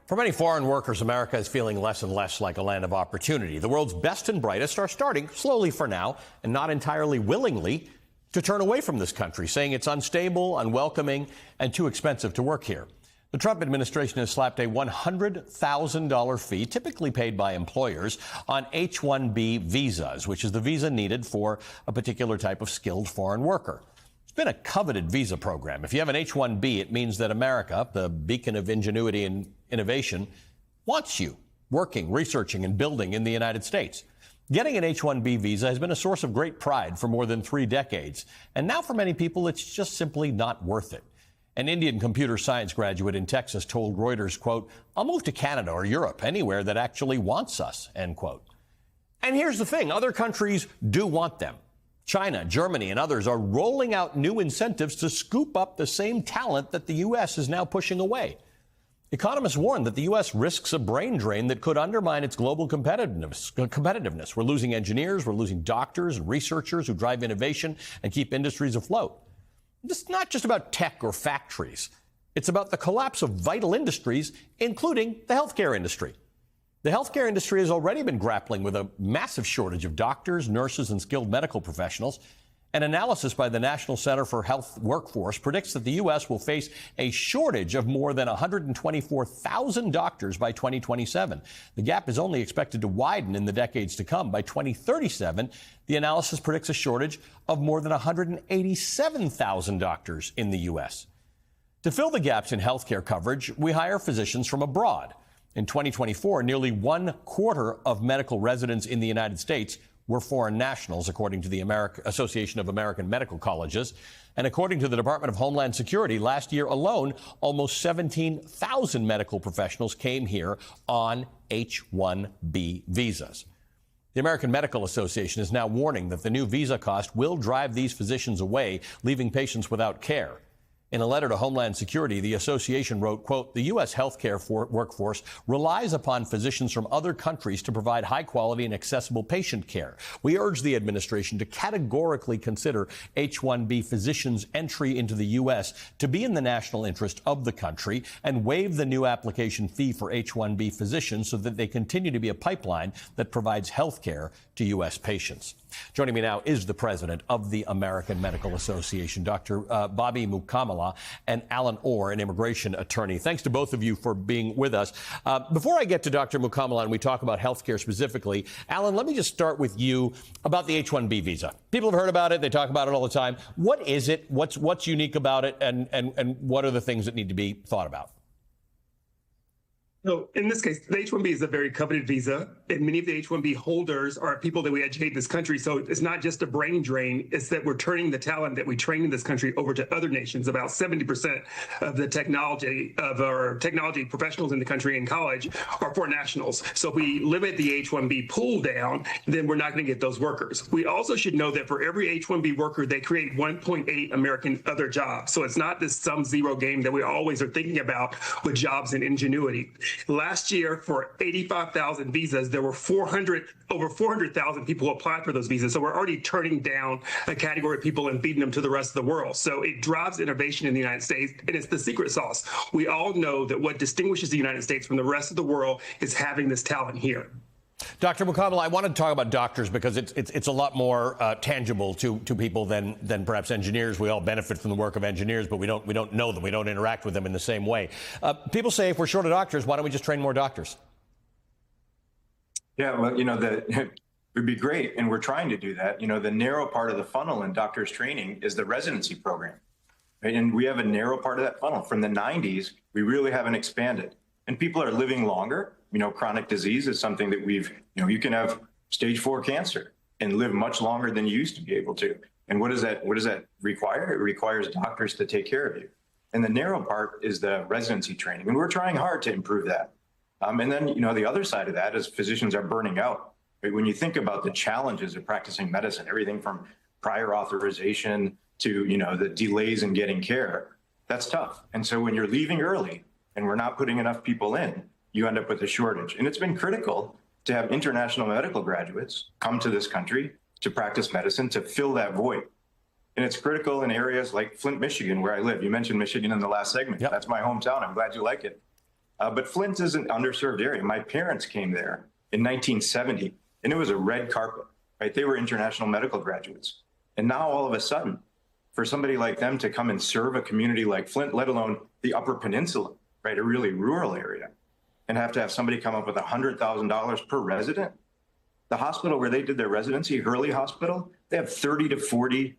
For many foreign workers, America is feeling less and less like a land of opportunity. The world's best and brightest are starting, slowly for now, and not entirely willingly, to turn away from this country, saying it's unstable, unwelcoming, and too expensive to work here. The Trump administration has slapped a $100,000 fee, typically paid by employers, on H-1B visas, which is the visa needed for a particular type of skilled foreign worker. It's been a coveted visa program. If you have an H-1B, it means that America, the beacon of ingenuity and innovation, wants you working, researching, and building in the United States. Getting an H-1B visa has been a source of great pride for more than 3 decades. And now for many people, it's just simply not worth it. An Indian computer science graduate in Texas told Reuters, quote, "I'll move to Canada or Europe, anywhere that actually wants us," end quote. And here's the thing. Other countries do want them. China, Germany, and others are rolling out new incentives to scoop up the same talent that the U.S. is now pushing away. Economists warn that the U.S. risks a brain drain that could undermine its global competitiveness. We're losing engineers, we're losing doctors and researchers who drive innovation and keep industries afloat. It's not just about tech or factories. It's about the collapse of vital industries, including the healthcare industry. The healthcare industry has already been grappling with a massive shortage of doctors, nurses, and skilled medical professionals. An analysis by the National Center for Health Workforce predicts that the U.S. will face a shortage of more than 124,000 doctors by 2027. The gap is only expected to widen in the decades to come. By 2037, the analysis predicts a shortage of more than 187,000 doctors in the U.S. To fill the gaps in healthcare coverage, we hire physicians from abroad. In 2024, nearly 1/4 of medical residents in the United States were foreign nationals, according to the Association of American Medical Colleges. And according to the Department of Homeland Security, last year alone, almost 17,000 medical professionals came here on H-1B visas. The American Medical Association is now warning that the new visa cost will drive these physicians away, leaving patients without care. In a letter to Homeland Security, the association wrote, quote, "The U.S. healthcare workforce relies upon physicians from other countries to provide high quality and accessible patient care. We urge the administration to categorically consider H-1B physicians' entry into the U.S. to be in the national interest of the country and waive the new application fee for H-1B physicians so that they continue to be a pipeline that provides health care to U.S. patients." Joining me now is the president of the American Medical Association, Dr. Bobby Mukamala, and Alan Orr, an immigration attorney. Thanks to both of you for being with us. Before I get to Dr. Mukamala and we talk about health care specifically, Alan, let me just start with you about the H-1B visa. People have heard about it. They talk about it all the time. What is it? What's unique about it? And what are the things that need to be thought about? So in this case, the H-1B is a very coveted visa, and many of the H-1B holders are people that we educate in this country. So it's not just a brain drain, it's that we're turning the talent that we train in this country over to other nations. About 70% of the technology of our technology professionals in the country in college are foreign nationals. So if we limit the H-1B pool down, then we're not going to get those workers. We also should know that for every H-1B worker, they create 1.8 American other jobs. So it's not this sum zero game that we always are thinking about with jobs and ingenuity. Last year, for 85,000 visas, there were over 400,000 people who applied for those visas. So we're already turning down a category of people and feeding them to the rest of the world. So it drives innovation in the United States, and it's the secret sauce. We all know that what distinguishes the United States from the rest of the world is having this talent here. Dr. Mukamala, I want to talk about doctors because it's a lot more tangible to people than perhaps engineers. We all benefit from the work of engineers, but we don't know them. We don't interact with them in the same way. People say if we're short of doctors, why don't we just train more doctors? Yeah, well, it would be great, and we're trying to do that. The narrow part of the funnel in doctors training is the residency program, right? And we have a narrow part of that funnel. From the 90s, we really haven't expanded, and people are living longer. Chronic disease is something that you can have stage 4 cancer and live much longer than you used to be able to. And what does that require? It requires doctors to take care of you. And the narrow part is the residency training. And we're trying hard to improve that. And then, the other side of that is physicians are burning out. Right? When you think about the challenges of practicing medicine, everything from prior authorization to, the delays in getting care, that's tough. And so when you're leaving early and we're not putting enough people in, you end up with a shortage. And it's been critical to have international medical graduates come to this country to practice medicine to fill that void. And it's critical in areas like Flint, Michigan, where I live. You mentioned Michigan in the last segment. Yep. That's my hometown. I'm glad you like it. But Flint is an underserved area. My parents came there in 1970, and it was a red carpet, right? They were international medical graduates. And now all of a sudden, for somebody like them to come and serve a community like Flint, let alone the Upper Peninsula, right, a really rural area, and have to have somebody come up with $100,000 per resident. The hospital where they did their residency, Hurley Hospital, they have 30 to 40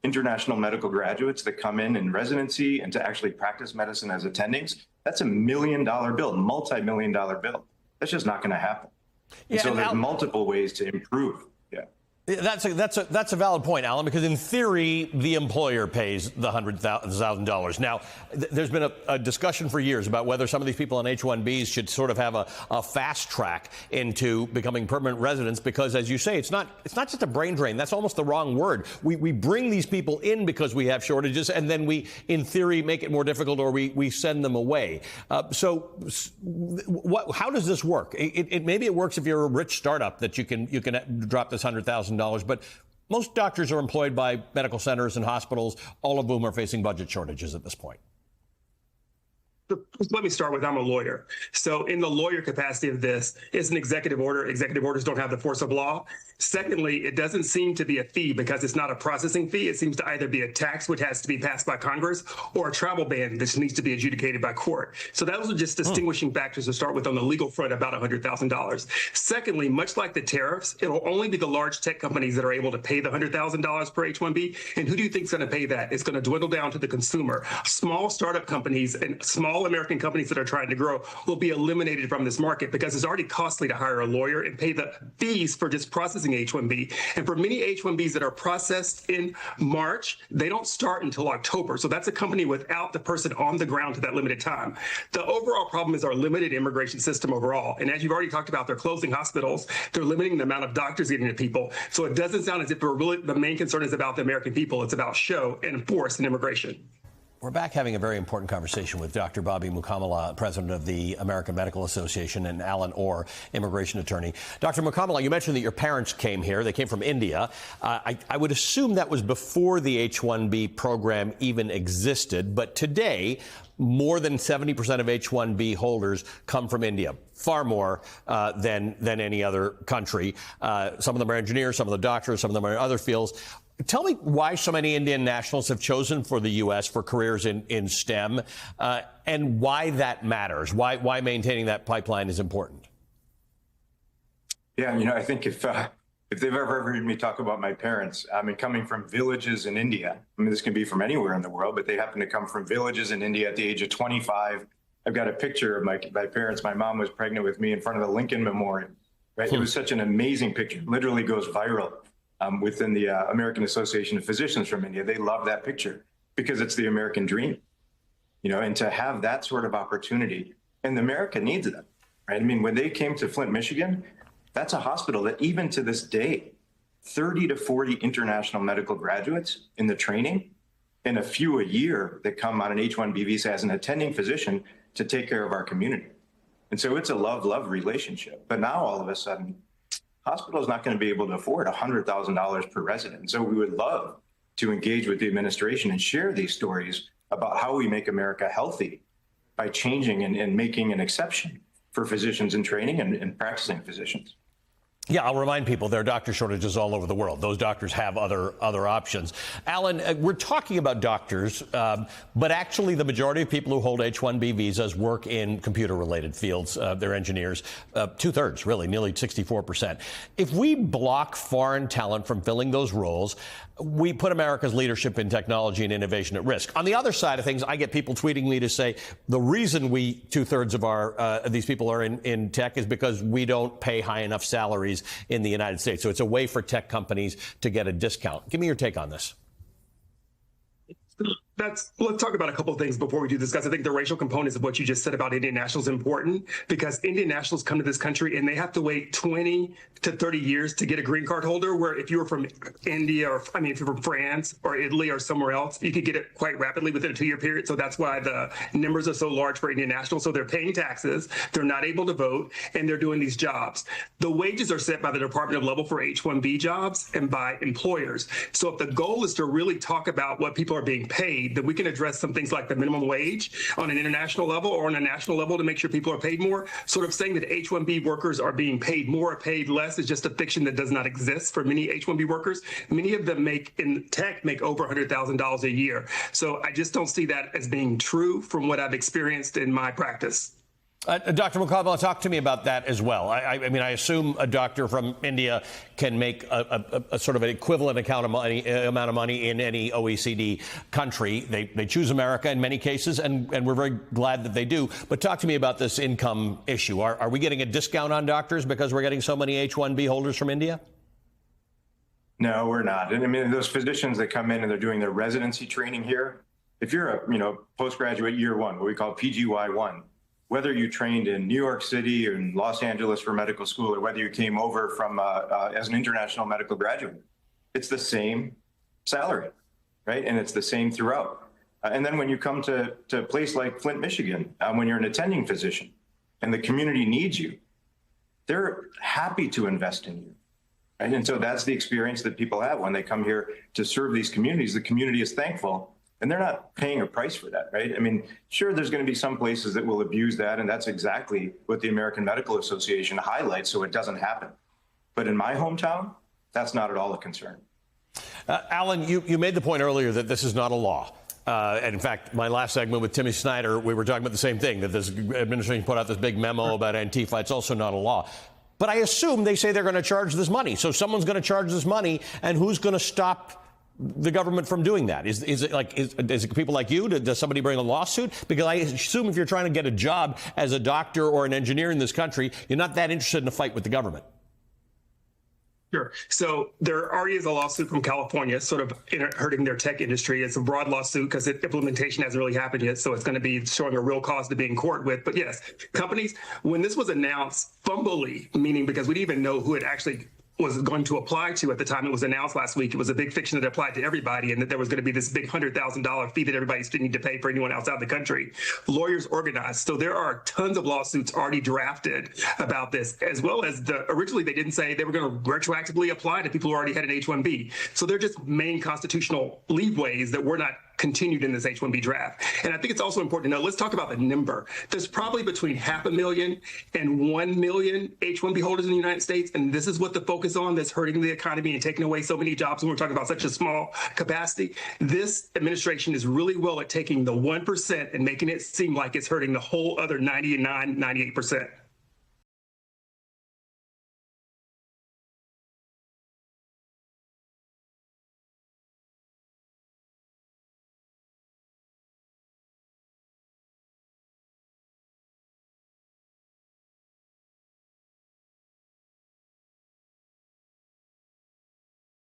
international medical graduates that come in residency and to actually practice medicine as attendings. That's $1 million bill, multi-million-dollar bill. That's just not going to happen. And so there's multiple ways to improve. Yeah. That's a valid point, Alan, because in theory, the employer pays the $100,000. Now, there's been a discussion for years about whether some of these people on H-1Bs should sort of have a fast track into becoming permanent residents, because, as you say, it's not just a brain drain. That's almost the wrong word. We bring these people in because we have shortages, and then we, in theory, make it more difficult, or we send them away. How does this work? Maybe it works if you're a rich startup that you can drop this $100,000. But most doctors are employed by medical centers and hospitals, all of whom are facing budget shortages at this point. Let me start with, I'm a lawyer. So in the lawyer capacity of this, it's an executive order. Executive orders don't have the force of law. Secondly, it doesn't seem to be a fee because it's not a processing fee. It seems to either be a tax, which has to be passed by Congress, or a travel ban, which needs to be adjudicated by court. So those are just distinguishing factors to start with on the legal front about $100,000. Secondly, much like the tariffs, it'll only be the large tech companies that are able to pay the $100,000 per H-1B. And who do you think is going to pay that? It's going to dwindle down to the consumer. Small startup companies and small American companies that are trying to grow will be eliminated from this market because it's already costly to hire a lawyer and pay the fees for just processing H-1B. And for many H-1Bs that are processed in March, they don't start until October. So that's a company without the person on the ground to that limited time. The overall problem is our limited immigration system overall. And as you've already talked about, they're closing hospitals. They're limiting the amount of doctors getting to people. So it doesn't sound as if the main concern is about the American people. It's about show and force and immigration. We're back having a very important conversation with Dr. Bobby Mukkamala, president of the American Medical Association, and Alan Orr, immigration attorney. Dr. Mukkamala, you mentioned that your parents came here. They came from India. I would assume that was before the H-1B program even existed. But today, more than 70% of H-1B holders come from India, far more than any other country. Some of them are engineers, some of them are doctors, some of them are in other fields. Tell me why so many Indian nationals have chosen for the U.S. for careers in STEM, and why that matters, why maintaining that pipeline is important. Yeah, I think if they've ever heard me talk about my parents, coming from villages in India, this can be from anywhere in the world, but they happen to come from villages in India at the age of 25. I've got a picture of my parents. My mom was pregnant with me in front of the Lincoln Memorial. Right? It was such an amazing picture. Literally goes viral. Within the American Association of Physicians from India. They love that picture because it's the American dream, and to have that sort of opportunity, and America needs them, right? When they came to Flint, Michigan, that's a hospital that even to this day, 30 to 40 international medical graduates in the training and a few a year that come on an H-1B visa as an attending physician to take care of our community. And so it's a love-love relationship. But now all of a sudden, hospital is not going to be able to afford $100,000 per resident. So we would love to engage with the administration and share these stories about how we make America healthy by changing and making an exception for physicians in training and practicing physicians. Yeah, I'll remind people there are doctor shortages all over the world. Those doctors have other options. Alan, we're talking about doctors, but actually the majority of people who hold H-1B visas work in computer-related fields. They're engineers, two-thirds, really, nearly 64%. If we block foreign talent from filling those roles, we put America's leadership in technology and innovation at risk. On the other side of things, I get people tweeting me to say the reason two-thirds of these people are in tech is because we don't pay high enough salaries in the United States. So it's a way for tech companies to get a discount. Give me your take on this. Let's talk about a couple of things before we do this, guys. I think the racial components of what you just said about Indian nationals is important because Indian nationals come to this country and they have to wait 20 to 30 years to get a green card holder, where if you were from India or, if you're from France or Italy or somewhere else, you could get it quite rapidly within a 2-year period. So that's why the numbers are so large for Indian nationals. So they're paying taxes, they're not able to vote, and they're doing these jobs. The wages are set by the Department of Labor for H-1B jobs and by employers. So if the goal is to really talk about what people are being paid, paid, that we can address some things like the minimum wage on an international level or on a national level to make sure people are paid more. Sort of saying that H-1B workers are being paid more or paid less is just a fiction that does not exist for many H-1B workers. Many of them in tech make over $100,000 a year. So I just don't see that as being true from what I've experienced in my practice. Dr. Muqabala, talk to me about that as well. I mean, I assume a doctor from India can make a sort of an equivalent amount of money in any OECD country. They choose America in many cases, and we're very glad that they do. But talk to me about this income issue. Are we getting a discount on doctors because we're getting so many H-1B holders from India? No, we're not. And I mean, those physicians that come in and they're doing their residency training here, if you're a postgraduate year one, what we call PGY1, whether you trained in New York City or in Los Angeles for medical school, or whether you came over from as an international medical graduate, it's the same salary, right? And it's the same throughout. And then when you come to a place like Flint, Michigan, when you're an attending physician and the community needs you, they're happy to invest in you. Right? And so that's the experience that people have when they come here to serve these communities. The community is thankful. And they're not paying a price for that, right? I mean, sure, there's going to be some places that will abuse that, and that's exactly what the American Medical Association highlights, so it doesn't happen. But in my hometown, that's not at all a concern. Alan, you made the point earlier that this is not a law. And in fact, my last segment with Timmy Snyder, we were talking about the same thing, that this administration put out this big memo about Antifa. It's also not a law. But I assume they say they're going to charge this money. So someone's going to charge this money, and who's going to stop the government from doing that? Is it people like you? Does somebody bring a lawsuit? Because I assume if you're trying to get a job as a doctor or an engineer in this country, you're not that interested in a fight with the government. Sure. So there already is a lawsuit from California sort of hurting their tech industry. It's a broad lawsuit because implementation hasn't really happened yet. So it's going to be showing a real cause to be in court with. But yes, companies, when this was announced, fumbly, meaning because we didn't even know who it actually was going to apply to at the time it was announced last week. It was a big fiction that applied to everybody, and that there was going to be this big $100,000 fee that everybody's going to need to pay for anyone outside the country. Lawyers organized. So there are tons of lawsuits already drafted about this, as well as originally they didn't say they were going to retroactively apply to people who already had an H-1B. So they're just main constitutional leeways that were not continued in this H-1B draft. And I think it's also important to know, let's talk about the number. There's probably between 500,000 and 1 million H-1B holders in the United States. And this is what the focus on that's hurting the economy and taking away so many jobs when we're talking about such a small capacity. This administration is really well at taking the 1% and making it seem like it's hurting the whole other 99, 98%.